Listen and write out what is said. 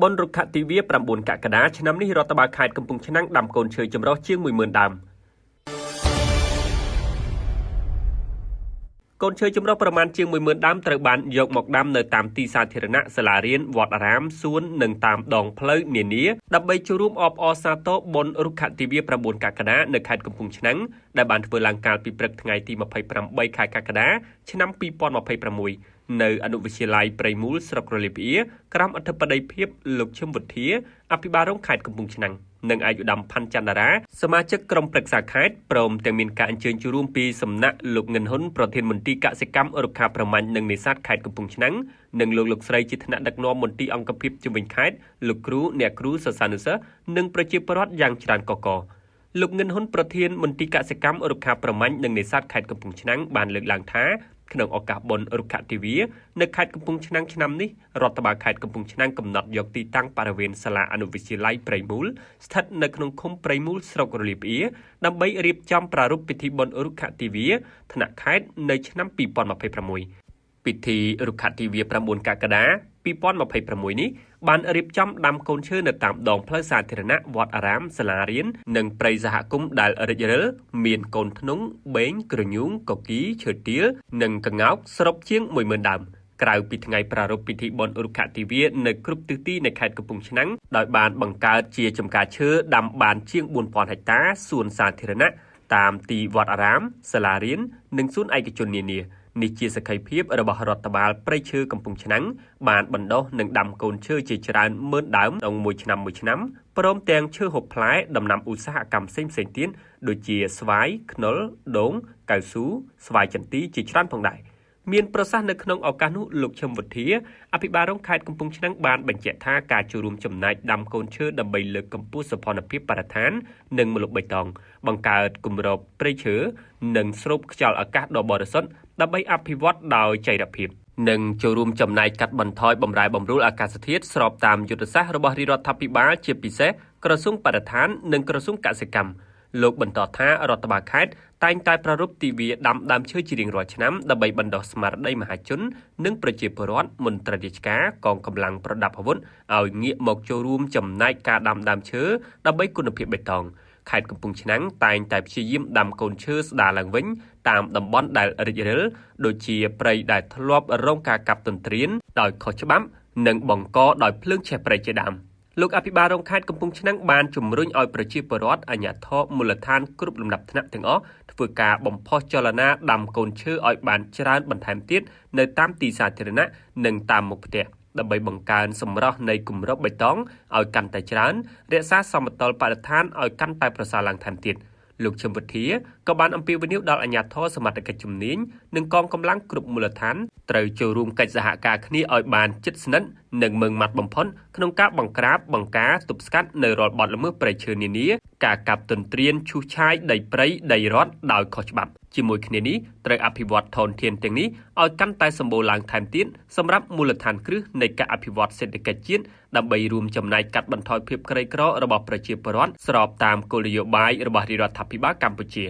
បនរុក្ខទិវា9 កក្កដាឆ្នាំនេះរដ្ឋបាលខេត្តកំពង់ឆ្នាំងដាំកូនឈើចម្រុះជាង 10000 ដើមកូនឈើចម្រុះប្រមាណជាង 10000 ដើមត្រូវបានយកមកដាំនៅតាមទីសាធារណៈសាលារៀនវត្តអារាមសួននិងតាមដងផ្លូវនានាដើម្បីចូលរួមអបអរសាទរបនរុក្ខទិវា9 កក្កដានៅខេត្តកំពង់ឆ្នាំងដែលបានធ្វើឡើងកាលពីព្រឹកថ្ងៃទី28 ខែកក្កដាឆ្នាំ2026នៅអនុវិទ្យាល័យព្រៃមូលស្រុករលីផ្អៀក្រោមអធិបតីភាពលោកឈឹមវុធាអភិបាលរងខេត្តកំពង់ឆ្នាំងនិងឯកឧត្តមផាន់ច័ន្ទតារាសមាជិកក្រុមប្រឹក្សាខេត្តព្រមទាំងមានការអញ្ជើញចូលរួមពីសំណាក់លោកងិនហ៊ុនប្រធានមន្ទីរកសិកម្មរុក្ខាប្រមាញ់និងនេសាទខេត្តកំពង់ឆ្នាំងនិងលោកស្រីជាថ្នាក់ដឹកនាំមន្ទីរអង្គភាពជំនាញខេត្តលោកគ្រូអ្នកគ្រូសិស្សានុសិស្សនិងប្រជាពលរដ្ឋយ៉ាងច្រើនកកលោកងិនហ៊ុនប្រធានមន្ទីរកសិកម្មរុក្ខាប្រមាញ់និងនេសាទខេត្តកំពង់ឆ្នាំងបានលើកឡើងថាក្នុងឱកាសបុណ្យរុក្ខទិវានៅខេត្តកំពង់ឆ្នាំងឆ្នាំនេះរដ្ឋបាលខេត្តកំពង់ឆ្នាំងកំណត់យកទីតាំងបរិវេណសាលាអនុវិទ្យាល័យព្រៃមូលស្ថិតនៅក្នុងឃុំព្រៃមូលស្រុករលីផ្អៀដើម្បីរៀបចំប្រារព្ធពិធីបុណ្យរុក្ខទិវាថ្នាក់ខេត្តនៅឆ្នាំ2026ពិធីរុក្ខទិវា9 កក្កដា2026នេះបានរៀបចំដាំកូនឈើនៅតាមដងផ្លូវសាធារណៈវត្តអារាមសាលារៀននិងព្រៃសហគមន៍ដែលរិចរិលមានកូនធ្នង់បេងក្រញូងកគីឈើទាលនិងក្ងោកសរុបជាង 10000 ដើមក្រៅពីថ្ងៃប្រារព្ធពិធីបុណ្យរុក្ខទិវានៅគ្រប់ទិសទីនៃខេត្តកំពង់ឆ្នាំងដោយបានបង្កើតជាចំការឈើដាំបានជាង 4000 ហិកតាសួនសាធារណៈតាមទីវត្តអារាមសាលារៀននិងសួនឯកជននានានេះជាសក្ខីភាពរបស់រដ្ឋបាលព្រៃឈើកំពង់ឆ្នាំងបានបណ្ដុះនិងដាំកូនឈើជាច្រើនម៉ឺនដើមក្នុងមួយឆ្នាំព្រមទាំងឈើហូបផ្លែដំណាំឧស្សាហកម្មផ្សេងទៀតដូចជាស្វាយខ្នុរដូងកៅស៊ូស្វាយចន្ទីជាច្រើនផងដែរមានប្រសាសន៍នៅក្នុងឱកាសនោះលោកឈឹមវុធាអភិបាលរងខេត្តកំពង់ឆ្នាំងបានបញ្ជាក់ថាការចូលរួមចំណែកដាំកូនឈើដើម្បីលើកកម្ពស់សោភ័ណភាពបរិស្ថាននិងម្លប់បៃតងបង្កើតគម្របព្រៃឈើនិងស្រូបខ្យល់អាកាសដ៏បរិសុទ្ធដើម្បីអភិវឌ្ឍដោយចីរភាពនិងចូលរួមចំណែកកាត់បន្ថយបំរែបំរួលអាកាសធាតុស្របតាមយុទ្ធសាស្ត្ររបស់រាជរដ្ឋាភិបាលជាពិសេសក្រសួងបរិស្ថាននិងក្រសួងកសិកម្មលោកបន្តថារដ្ឋបាលខេត្តតែងតែប្រារព្ធទិវាដាំដើមឈើជារៀងរាល់ឆ្នាំដើម្បីបណ្ដុះស្មារតីមហាជននិងប្រជាពលរដ្ឋមន្ត្រីរាជការកងកម្លាំងប្រដាប់អាវុធឲ្យងាកមកចូលរួមចំណែកការដាំដើមឈើដើម្បីគុណភាពបៃតងខេត្តកំពង់ឆ្នាំងតែងតែព្យាយាមដាំកូនឈើស្ដារឡើងវិញតាមតំបន់ដែលរិចរិលដូចជាព្រៃដែលធ្លាប់រងការកាប់ទន្ទ្រានដោយខុសច្បាប់និងបង្កដោយភ្លើងឆេះព្រៃជាដើមលោកអភិបាលរងខេត្តកំពង់ឆ្នាំងបានជំរុញឲ្យប្រជាពលរដ្ឋអាជ្ញាធរមូលដ្ឋានគ្រប់លំដាប់ថ្នាក់ទាំងអស់ធ្វើការបំផុសចលនាដាំកូនឈើឲ្យបានច្រើនបន្ថែមទៀតនៅតាមទីសាធារណៈនិងតាមមុខផ្ទះដើម្បីបង្កើនសម្រស់នៃគម្របបៃតងឲ្យកាន់តែច្រើនរក្សាសមតុល្យបរិស្ថានឲ្យកាន់តែប្រសើរឡើងថែមទៀតលោកឈឹមវុធាក៏បានអំពាវនាវដល់អាជ្ញាធរសមត្ថកិច្ចជំនាញនិងកងកម្លាំងគ្រប់មូលដ្ឋានត្រូវចូលរួមកិច្ចសហការគ្នាឲ្យបានជិតស្និទ្ធនិងម៉ឺងម៉ាត់បំផុតក្នុងការបង្ក្រាបបង្ការទប់ស្កាត់នៅរាល់បទល្មើសព្រៃឈើនានាការកាប់ទន្ទ្រានឈូសឆាយដីព្រៃដីរដ្ឋដោយខុសច្បាប់ជាមួយគ្នានេះត្រូវអភិវឌ្ឍធនធានទាំងនេះឲ្យកាន់តែសម្បូរឡើងថែមទៀតសម្រាប់មូលដ្ឋានគ្រឹះនៃការអភិវឌ្ឍសេដ្ឋកិច្ចជាតិដើម្បីរួមចំណែកកាត់បន្ថយភាពក្រីក្ររបស់ប្រជាពលរដ្ឋស្របតាមគោលនយោបាយរបស់រាជរដ្ឋាភិបាលកម្ពុជា